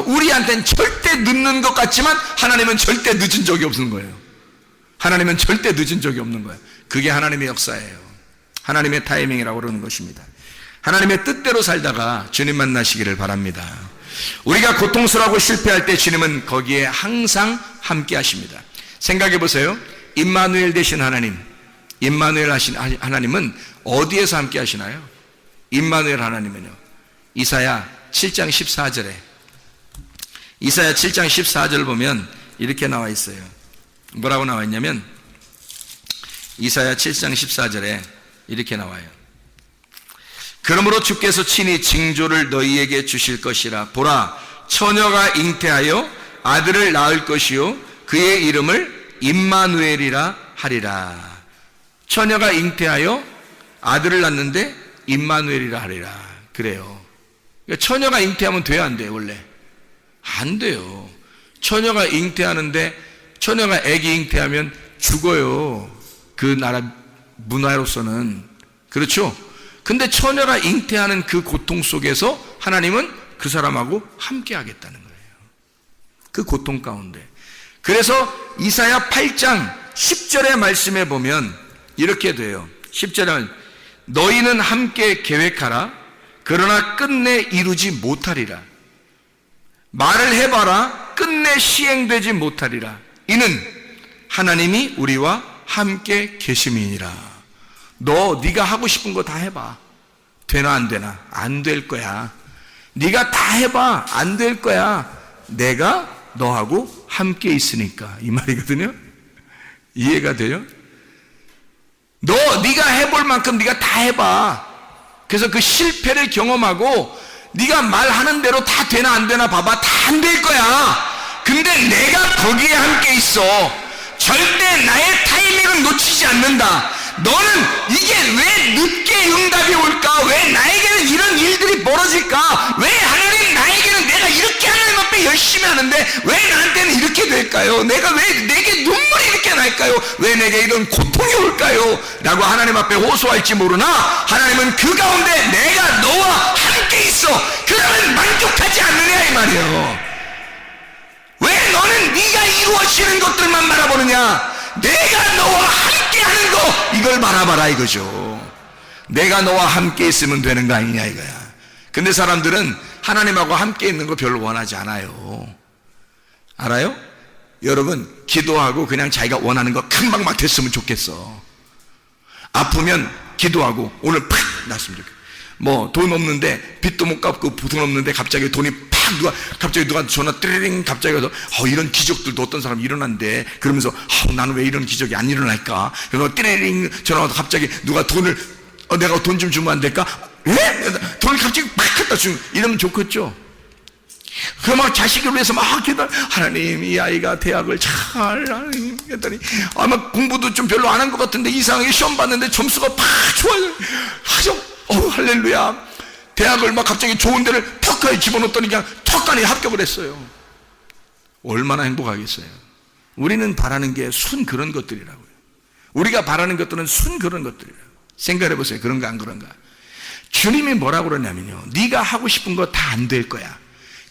우리한테는 절대 늦는 것 같지만 하나님은 절대 늦은 적이 없는 거예요. 하나님은 절대 늦은 적이 없는 거예요. 그게 하나님의 역사예요. 하나님의 타이밍이라고 그러는 것입니다. 하나님의 뜻대로 살다가 주님 만나시기를 바랍니다. 우리가 고통스러워하고 실패할 때 주님은 거기에 항상 함께 하십니다. 생각해 보세요. 임마누엘 되신 하나님, 임마누엘 하신 하나님은 어디에서 함께 하시나요? 임마누엘 하나님은요, 이사야 7장 14절에, 이사야 7장 14절 보면 이렇게 나와 있어요. 뭐라고 나와 있냐면, 이사야 7장 14절에 이렇게 나와요. 그러므로 주께서 친히 징조를 너희에게 주실 것이라. 보라, 처녀가 잉태하여 아들을 낳을 것이요 그의 이름을 임마누엘이라 하리라. 처녀가 잉태하여 아들을 낳는데 임마누엘이라 하리라. 그래요. 그러니까 처녀가 잉태하면 돼요, 안 돼요? 원래 안 돼요. 처녀가 잉태하는데, 처녀가 아기 잉태하면 죽어요. 그 나라 문화로서는. 그렇죠? 근데 처녀가 잉태하는 그 고통 속에서 하나님은 그 사람하고 함께 하겠다는 거예요. 그 고통 가운데. 그래서 이사야 8장 10절의 말씀에 보면 이렇게 돼요. 10절은 너희는 함께 계획하라. 그러나 끝내 이루지 못하리라. 말을 해봐라. 끝내 시행되지 못하리라. 이는 하나님이 우리와 함께 계심이니라. 네가 하고 싶은 거 다 해봐. 되나 안 되나? 안 될 거야. 네가 다 해봐. 안 될 거야. 내가 너하고 함께 있으니까. 이 말이거든요. 이해가 돼요? 네가 해볼 만큼 네가 다 해봐. 그래서 그 실패를 경험하고 네가 말하는 대로 다 되나 안 되나 봐봐. 다 안 될 거야. 근데 내가 거기에 함께 있어. 절대 나의 타이밍을 놓치지 않는다. 너는 이게 왜 늦게 응답이 올까? 왜 나에게는 이런 일들이 벌어질까? 왜 하나님 나에게는 내가 이렇게 하나님 앞에 열심히 하는데 왜 나한테는 이렇게 될까요? 내가 왜 내게 눈물이 이렇게 날까요? 왜 내게 이런 고통이 올까요? 라고 하나님 앞에 호소할지 모르나 하나님은 그 가운데 내가 너와 함께 있어. 그러면 만족하지 않느냐 이 말이에요. 왜 너는 네가 이루어지는 것들만 바라보느냐? 내가 너와 함께 하는 거 이걸 바라봐라 이거죠. 내가 너와 함께 있으면 되는 거 아니냐 이거야. 근데 사람들은 하나님하고 함께 있는 거 별로 원하지 않아요. 알아요? 여러분 기도하고 그냥 자기가 원하는 거 금방 막 됐으면 좋겠어. 아프면 기도하고 오늘 팍 났으면 좋겠어. 뭐 돈 없는데 빚도 못 갚고 돈 없는데 갑자기 돈이 갑자기 누가 전화 띠리링 갑자기 가서 이런 기적들도 어떤 사람이 일어난대. 그러면서 나는 왜 이런 기적이 안 일어날까? 그래서 띠리링 전화 와서 갑자기 누가 돈을 내가 돈 좀 주면 안 될까? 예? 돈을 갑자기 막 갖다 주면 이러면 좋겠죠. 그러면 자식을 위해서 막 기도. 하나님 이 아이가 대학을 잘 하나님 했더니 아마 공부도 좀 별로 안 한 것 같은데 이상하게 시험 봤는데 점수가 팍 좋아요. 할렐루야. 대학을 막 갑자기 좋은 데를 턱하니 집어넣었더니 그냥 턱하니 합격을 했어요. 얼마나 행복하겠어요. 우리는 바라는 게 순 그런 것들이라고요. 우리가 바라는 것들은 순 그런 것들이에요. 생각해 보세요. 그런가 안 그런가? 주님이 뭐라고 그러냐면요, 네가 하고 싶은 거 다 안 될 거야.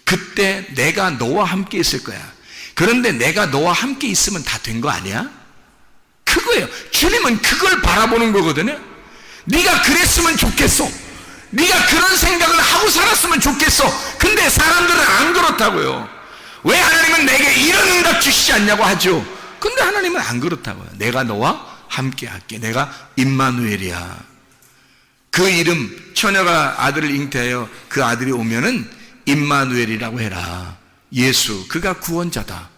그때 내가 너와 함께 있을 거야. 그런데 내가 너와 함께 있으면 다 된 거 아니야? 그거예요. 주님은 그걸 바라보는 거거든요. 네가 그랬으면 좋겠어. 네가 그런 생각을 하고 살았으면 좋겠어. 근데 사람들은 안 그렇다고요. 왜 하나님은 내게 이런 응답 주시지 않냐고 하죠. 근데 하나님은 안 그렇다고요. 내가 너와 함께 할게. 내가 임마누엘이야. 그 이름, 처녀가 아들을 잉태하여 그 아들이 오면은 임마누엘이라고 해라. 예수, 그가 구원자다.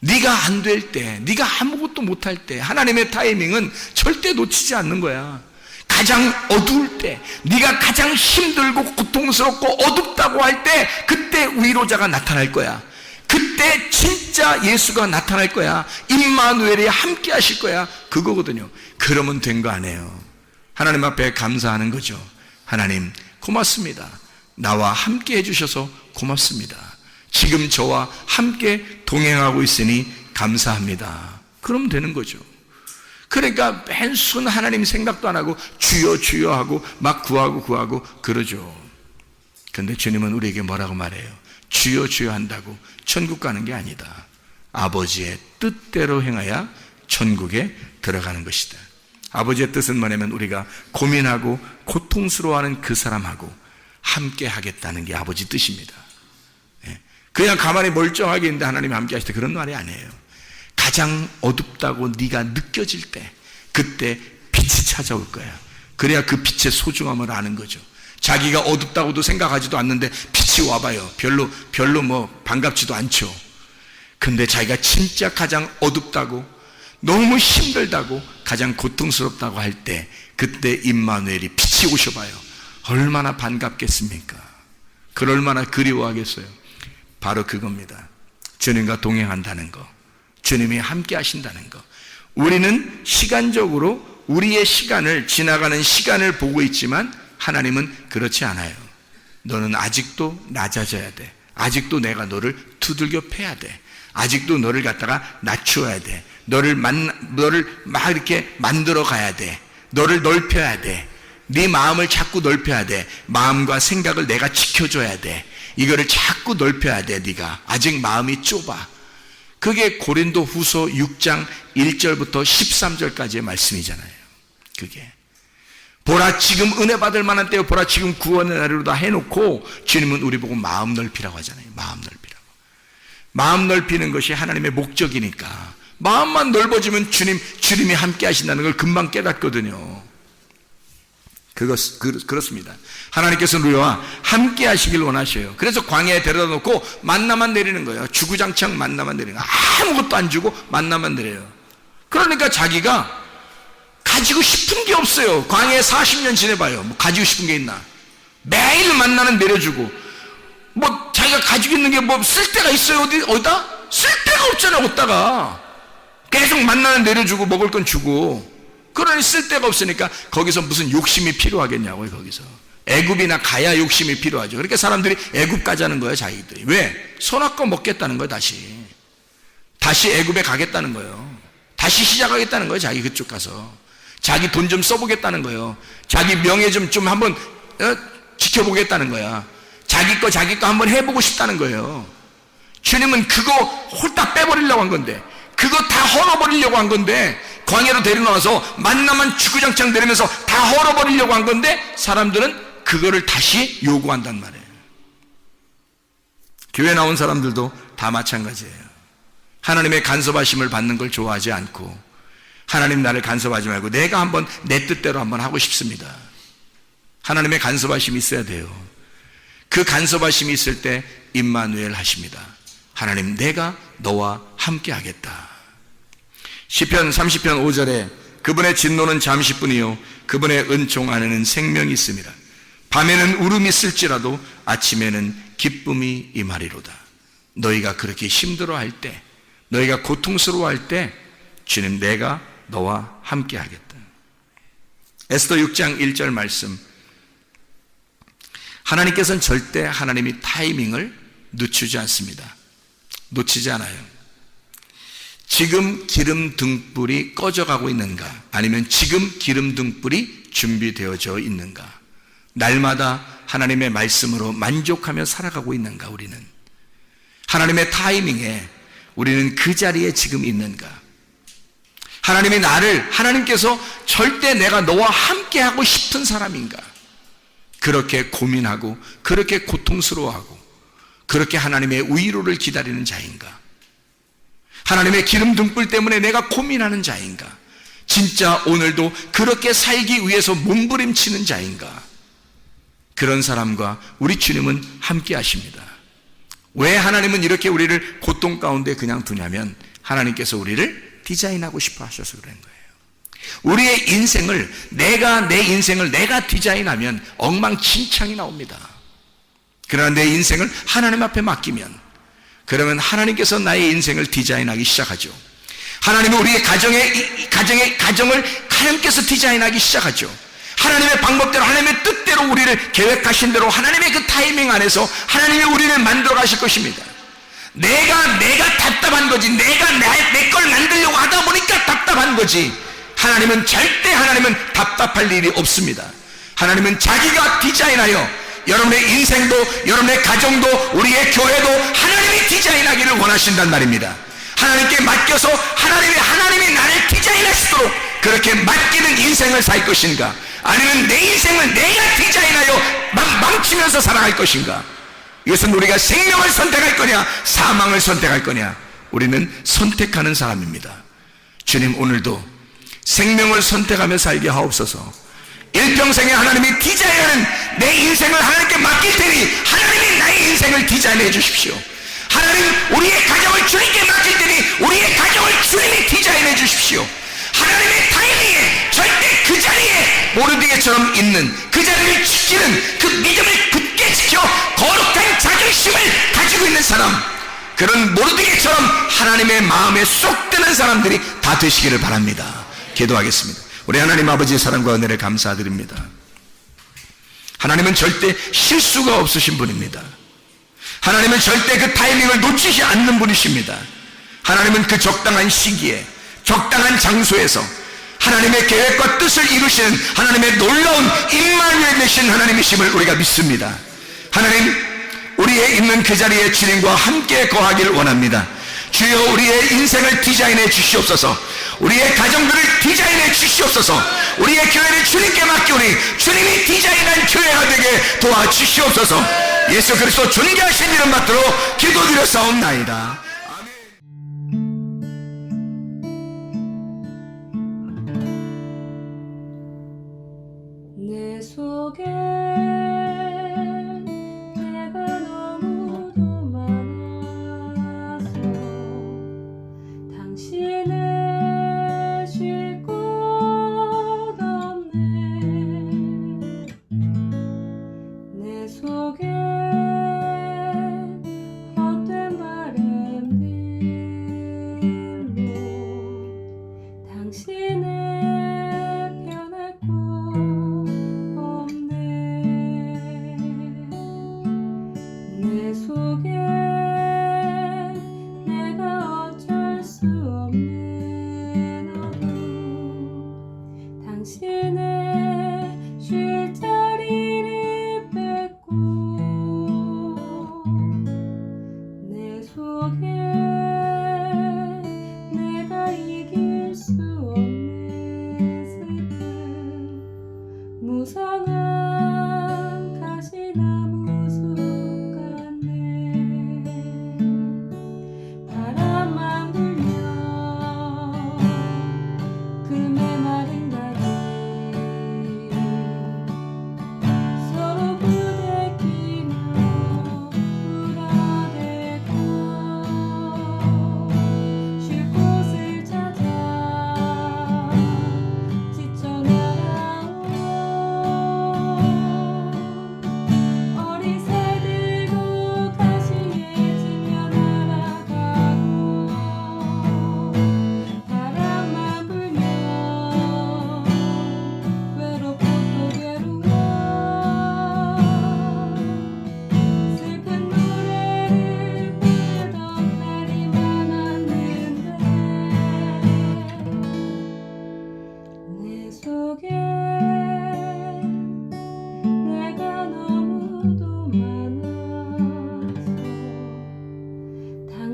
네가 안 될 때, 네가 아무것도 못할 때 하나님의 타이밍은 절대 놓치지 않는 거야. 가장 어두울 때, 네가 가장 힘들고 고통스럽고 어둡다고 할 때, 그때 위로자가 나타날 거야. 그때 진짜 예수가 나타날 거야. 임마누엘이 함께 하실 거야. 그거거든요. 그러면 된 거 아니에요. 하나님 앞에 감사하는 거죠. 하나님 고맙습니다. 나와 함께 해주셔서 고맙습니다. 지금 저와 함께 동행하고 있으니 감사합니다. 그러면 되는 거죠. 그러니까 맨순 하나님 생각도 안 하고 주여 주여 하고 막 구하고 그러죠. 그런데 주님은 우리에게 뭐라고 말해요? 주여 주여 한다고 천국 가는 게 아니다. 아버지의 뜻대로 행하여 천국에 들어가는 것이다. 아버지의 뜻은 뭐냐면 우리가 고민하고 고통스러워하는 그 사람하고 함께 하겠다는 게 아버지 뜻입니다. 그냥 가만히 멀쩡하게 있는데 하나님이 함께 하실 때 그런 말이 아니에요. 가장 어둡다고 네가 느껴질 때, 그때 빛이 찾아올 거야. 그래야 그 빛의 소중함을 아는 거죠. 자기가 어둡다고도 생각하지도 않는데 빛이 와봐요. 별로 뭐 반갑지도 않죠. 근데 자기가 진짜 가장 어둡다고, 너무 힘들다고, 가장 고통스럽다고 할 때, 그때 임마누엘이 빛이 오셔봐요. 얼마나 반갑겠습니까? 그걸 얼마나 그리워하겠어요. 바로 그겁니다. 주님과 동행한다는 거, 주님이 함께 하신다는 거. 우리는 시간적으로 우리의 시간을, 지나가는 시간을 보고 있지만 하나님은 그렇지 않아요. 너는 아직도 낮아져야 돼. 아직도 내가 너를 두들겨 패야 돼. 아직도 너를 갖다가 낮추어야 돼. 너를 막 이렇게 만들어 가야 돼. 너를 넓혀야 돼. 네 마음을 자꾸 넓혀야 돼. 마음과 생각을 내가 지켜줘야 돼. 이거를 자꾸 넓혀야 돼. 네가 아직 마음이 좁아. 그게 고린도 후서 6장 1절부터 13절까지의 말씀이잖아요. 그게 보라 지금 은혜 받을 만한 때요, 보라 지금 구원의 날이로다 해놓고 주님은 우리 보고 마음 넓히라고 하잖아요. 마음 넓히라고. 마음 넓히는 것이 하나님의 목적이니까 마음만 넓어지면 주님이 함께 하신다는 걸 금방 깨닫거든요. 그렇습니다. 하나님께서는 우리와 함께 하시길 원하셔요. 그래서 광야에 데려다 놓고 만나만 내리는 거예요. 주구장창 만나만 내리는 거예요. 아무것도 안 주고 만나만 내려요. 그러니까 자기가 가지고 싶은 게 없어요. 광야에 40년 지내봐요. 뭐 가지고 싶은 게 있나? 매일 만나는 내려주고, 뭐 자기가 가지고 있는 게 뭐 쓸데가 있어요? 어디다? 쓸데가 없잖아요. 어디다가 계속 만나는 내려주고 먹을 건 주고. 그러니 쓸데가 없으니까 거기서 무슨 욕심이 필요하겠냐고요. 거기서 애굽이나 가야 욕심이 필요하죠. 그러니까 사람들이 애굽 가자는 거예요. 자기들이. 왜? 선악과 먹겠다는 거예요. 다시 애굽에 가겠다는 거예요. 다시 시작하겠다는 거예요. 자기 그쪽 가서 자기 돈 좀 써보겠다는 거예요. 자기 명예 좀 한번 지켜보겠다는 거야. 자기 거 한번 해보고 싶다는 거예요. 주님은 그거 홀딱 빼버리려고 한 건데, 그거 다 헐어버리려고 한 건데, 광야로 데려나와서 만나만 주구장창 내리면서 다 헐어버리려고 한 건데, 사람들은 그거를 다시 요구한단 말이에요. 교회 나온 사람들도 다 마찬가지예요. 하나님의 간섭하심을 받는 걸 좋아하지 않고, 하나님 나를 간섭하지 말고 내가 한번 내 뜻대로 한번 하고 싶습니다. 하나님의 간섭하심이 있어야 돼요. 그 간섭하심이 있을 때 임마누엘 하십니다. 하나님, 내가 너와 함께 하겠다. 시편 30편 5절에 그분의 진노는 잠시뿐이요 그분의 은총 안에는 생명이 있습니다. 밤에는 울음이 있을지라도 아침에는 기쁨이 임하리로다. 너희가 그렇게 힘들어할 때, 너희가 고통스러워할 때 주님, 내가 너와 함께 하겠다. 에스더 6장 1절 말씀. 하나님께서는 절대 하나님이 타이밍을 놓치지 않습니다. 놓치지 않아요. 지금 기름 등불이 꺼져가고 있는가? 아니면 지금 기름 등불이 준비되어져 있는가? 날마다 하나님의 말씀으로 만족하며 살아가고 있는가? 우리는 하나님의 타이밍에 우리는 그 자리에 지금 있는가? 하나님께서 절대 내가 너와 함께 하고 싶은 사람인가? 그렇게 고민하고 그렇게 고통스러워하고 그렇게 하나님의 위로를 기다리는 자인가? 하나님의 기름 등불 때문에 내가 고민하는 자인가? 진짜 오늘도 그렇게 살기 위해서 몸부림치는 자인가? 그런 사람과 우리 주님은 함께 하십니다. 왜 하나님은 이렇게 우리를 고통 가운데 그냥 두냐면 하나님께서 우리를 디자인하고 싶어 하셔서 그런 거예요. 우리의 인생을 내 인생을 내가 디자인하면 엉망진창이 나옵니다. 그러나 내 인생을 하나님 앞에 맡기면 그러면 하나님께서 나의 인생을 디자인하기 시작하죠. 하나님은 우리의 가정을 하나님께서 디자인하기 시작하죠. 하나님의 방법대로 하나님의 뜻대로 우리를 계획하신 대로 하나님의 그 타이밍 안에서 하나님이 우리를 만들어 가실 것입니다. 내가 답답한 거지. 내가 내 걸 만들려고 하다 보니까 답답한 거지. 하나님은 답답할 일이 없습니다. 하나님은 자기가 디자인하여 여러분의 인생도 여러분의 가정도 우리의 교회도 하나님이 디자인하기를 원하신단 말입니다. 하나님께 맡겨서 하나님이 나를 디자인하시도록 그렇게 맡기는 인생을 살 것인가? 아니면 내 인생을 내가 디자인하여 망치면서 살아갈 것인가? 이것은 우리가 생명을 선택할 거냐 사망을 선택할 거냐? 우리는 선택하는 사람입니다. 주님 오늘도 생명을 선택하며 살게 하옵소서. 일평생에 하나님이 디자인하는 내 인생을 하나님께 맡길 테니 하나님이 나의 인생을 디자인해 주십시오. 하나님 우리의 가정을 주님께 맡길 테니 우리의 가정을 주님이 디자인해 주십시오. 하나님의 타이밍에 절대 그 자리에 모르드게처럼 있는 그 자리를 지키는 그 믿음을 굳게 지켜 거룩한 자존심을 가지고 있는 사람, 그런 모르드게처럼 하나님의 마음에 쏙 드는 사람들이 다 되시기를 바랍니다. 기도하겠습니다. 우리 하나님 아버지의 사랑과 은혜를 감사드립니다. 하나님은 절대 실수가 없으신 분입니다. 하나님은 절대 그 타이밍을 놓치지 않는 분이십니다. 하나님은 그 적당한 시기에 적당한 장소에서 하나님의 계획과 뜻을 이루시는 하나님의 놀라운 임마누엘 되신 하나님이심을 우리가 믿습니다. 하나님 우리의 있는 그 자리에 주님과 함께 거하기를 원합니다. 주여 우리의 인생을 디자인해 주시옵소서. 우리의 가정들을 디자인해 주시옵소서. 우리의 교회를 주님께 맡기오니 주님이 디자인한 교회가 되게 도와주시옵소서. 예수 그리스도 존귀하신 이름 받들어 기도드렸사옵나이다. 내 속에 내가 너무도 많아서 당신을 쉴 곳 없네. 내 속에 헛된 바램들로 당신을 변할 곳 없네. 내 속에 내가 어쩔 수 없는 어둠, 당신의 쉴 자리를 뺏고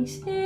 당신을